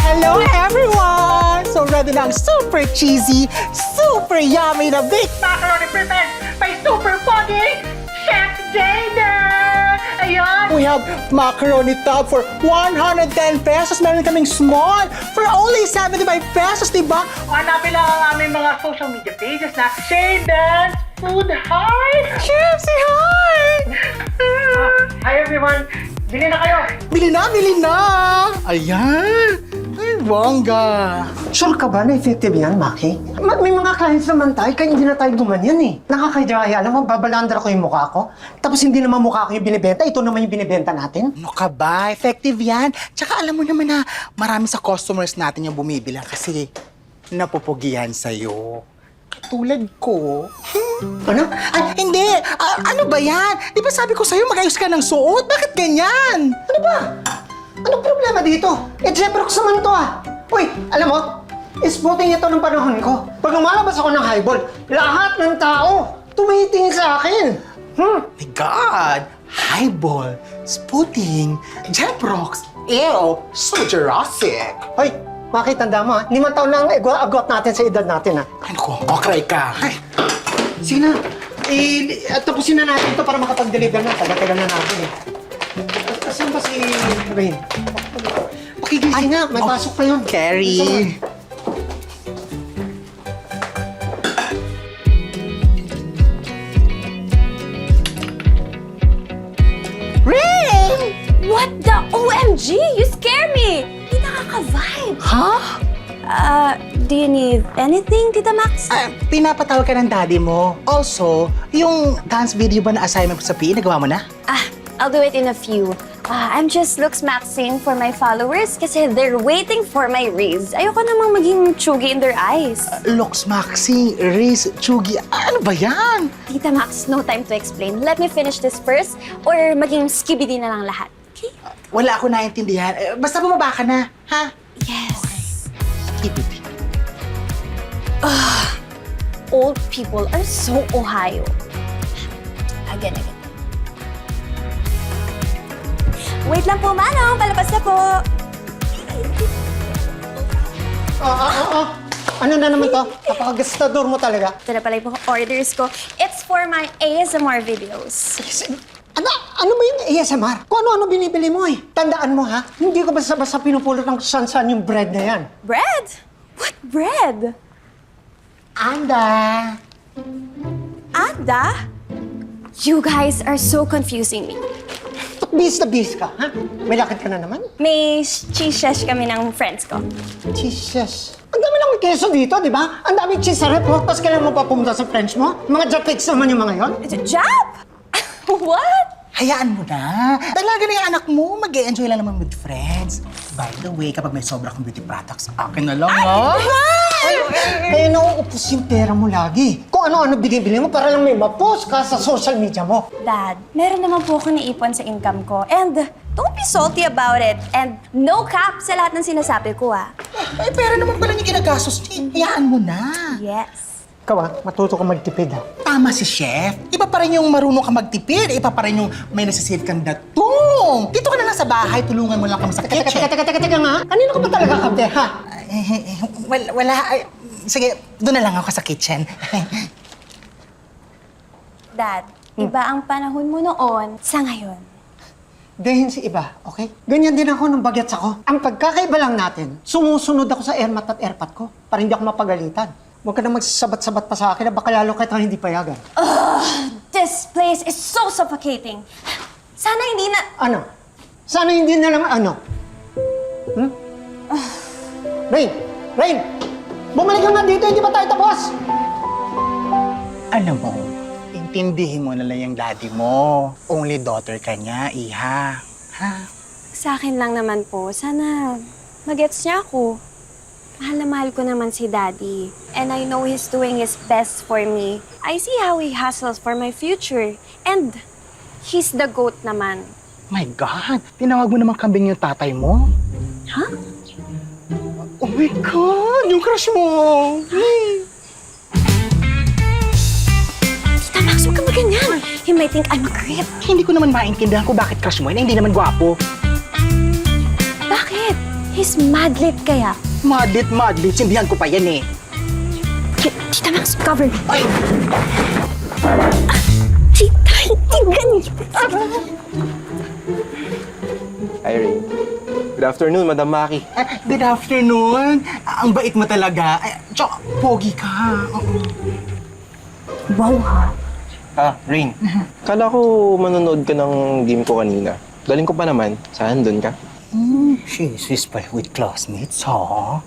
Hello everyone! So ready na ang super cheesy, super yummy na big macaroni prepared by super foggy Chef Jaden! Ayan! We have macaroni tub for 110 pesos. Meron kaming small for only 75 pesos, diba? Hanapin lang ang aming mga social media pages na Jaden's Food Heart! Chef, say hi! Hi everyone! Bili na kayo! Bili na, bili na! Ayan! Ay, bongga! Sure ka ba na effective yan, Maki? May mga clients naman tayo, kaya hindi na tayo gumanyan eh. Nakakadaya, alam mo, babalandra ko yung mukha ko. Tapos hindi naman mukha ko yung binibenta, ito naman yung binibenta natin. Ano ka ba? Effective yan. Tsaka alam mo naman na marami sa customers natin yung bumibilang kasi napupugihan sa'yo. Katulad ko. Ano? Ay, hindi! Ano ba yan? Di ba sabi ko sa'yo mag-ayos ka ng suot? Bakit ganyan? Ano ba? Anong problema dito? Jeprox naman to ah. Uy, alam mo, isputing ito ng panahon ko. Pag lumalabas ako ng highball, lahat ng tao tumitingin sa akin. My God! Highball, Sputing, Jeprox, ew, so Jurassic. Hoy, Maki, tanda mo ah. 5 taon na ang agot natin sa edad natin ah. Ano ko? Okray ka. Ay, Sige na. Tapusin na natin ito para makapag-deliver na. Tagal-tagal na natin eh. Saan ba si Rain? Pakigising nga, may pasok pa yun. Carrie. Rain! What the OMG? You scare me! Di nakaka-vibe. Huh? Do you need anything, Tita Max? Pinapatawag ka ng daddy mo. Also, yung dance video ba na assignment sa PE, nagawa mo na? I'll do it in a few. I'm just looks maxing for my followers kasi they're waiting for my raise. Ayoko namang maging chugi in their eyes. Looks Maxi, Riz, Chugi, ano ba yan? Tita Max, no time to explain. Let me finish this first or maging skibidi na lang lahat. Okay? Wala ako naintindihan. Basta bumaba ka na, ha? Yes. Skibidi. Old people are so Ohio. Again. Wait lang po, Manong. Palabas na po. Ano na naman to? Napakagastador mo talaga. Ito na pala yung orders ko. It's for my ASMR videos. Ano ba yung ASMR? Kung ano-ano binibili mo eh. Tandaan mo ha, hindi ko basta-basta pinupulot ng saan-saan yung bread na yan. Bread? What bread? Anda! Ada? You guys are so confusing me. Bis na bis ka, ha? May lakad ka na naman? May cheese shesh kami ng friends ko. Jesus. Ang dami lang keso dito, di ba? Ang daming cheese sa rep mo, tapos kailan mo pa pumunta sa French mo? Mga Japix naman yung mga yon. Jap? What? Hayaan mo na. Talaga na yung anak mo, mag-e-enjoy lang naman with friends. By the way, kapag may sobra kang beauty products, akin na lang, ha? Kaya nauupos yung pera mo lagi. Kung ano-ano binibili mo para lang may ma-post ka sa social media mo. Dad, meron naman po ako naipon sa income ko. And don't be salty about it. And no cap sa lahat ng sinasabi ko, ah. Ay, pera naman pala niya ginagastos niya. Hayaan mo na. Yes. Ikaw matuto ka magtipid ha. Tama si Chef. Iba pa rin yung marunong ka magtipid. Iba pa rin yung may nasisave kang datong. Dito ka na lang sa bahay, tulungan mo lang kami sa kitchen. Teka nga. Kanino ka ba talaga kape, ha? Wala. Ay, sige, doon na lang ako sa kitchen. Dad, iba ang panahon mo noon sa ngayon. Dahin si iba, okay? Ganyan din ako nung bagets ako. Ang pagkakaiba lang natin, sumusunod ako sa airmat at airpat ko para hindi ako mapagalitan. Huwag ka na magsasabat-sabat pa sa akin na baka lalo kitang hindi payagan. This place is so suffocating. Sana hindi na... Ano? Sana hindi na lang ano? Rain! Rain! Bumalik ka nga dito, hindi pa tayo tapos? Alam mo, intindihin mo na lang yung daddy mo. Only daughter ka niya, iha. Ha? Sa akin lang naman po, sana magets niya ako. Mahal na mahal ko naman si Daddy. And I know he's doing his best for me. I see how he hustles for my future. And he's the GOAT naman. My God! Tinawag mo naman kambing yung tatay mo? Huh? Oh my God! Yung crush mo! He might think I'm a creep. Hindi ko naman maintindihan kung bakit crush mo yun, hindi naman gwapo. Bakit? He's madlit kaya. Madlit, sindihan ko pa yan eh. Tita Max, cover me. Ay! Tita, hindi ganyan. Hi, Ray. Good afternoon, Madam Maki. Good afternoon. Ang bait mo talaga. Tsaka, pogi ka. Oo. Wow, ha? Rain. Kala ko manonood ka ng game ko kanina. Daling ko pa naman. Saan doon ka? She's whispering with classmates, ha?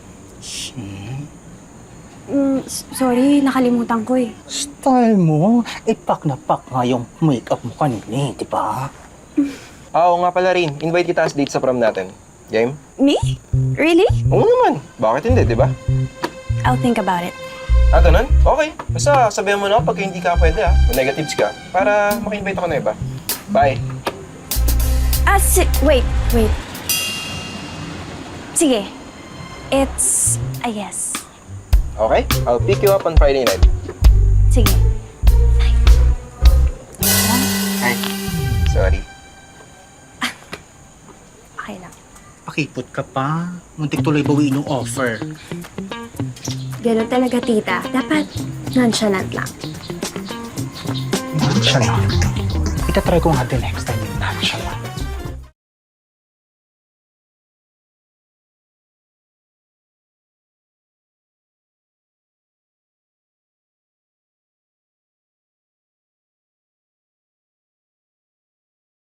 Sorry, nakalimutan ko eh. Style mo, pak na pak nga yung makeup mo kanina eh, di ba? Oo nga pala, Rain. Invite kita as date sa prom natin. Game? Me? Really? Oo naman. Bakit hindi, di ba? I'll think about it. Ganun? Okay. Basta sabihan mo na ako pag hindi ka pwede, Kung negatives ka. Para maka-invite ako na iba. Bye. Wait. Sige. It's a yes. Okay? I'll pick you up on Friday night. Sige. Hi. Sorry. Okay lang. Pakipot ka pa. Muntik tuloy bawiin yung offer. Ganun talaga, tita. Dapat nonchalant lang. Nonchalant. Itatry ko nga din next time yung nonchalant.